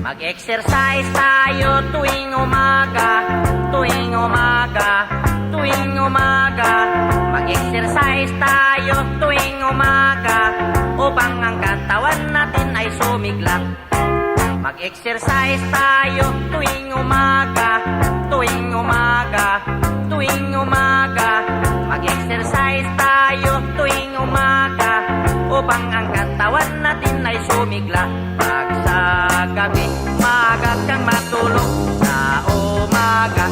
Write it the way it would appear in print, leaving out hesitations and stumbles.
Mag-exercise tayo tuwing umaga, tuwing umaga, tuwing umaga. Mag-exercise tayo tuwing umaga upang ang katawan natin ay sumigla. Mag-exercise tayo tuwing umaga, tuwing umaga, tuwing umaga. Mag-exercise tayo tuwing umaga upang ang katawan natin ay sumigla. Pag sa gabi, maaga kang matulog, sa umaga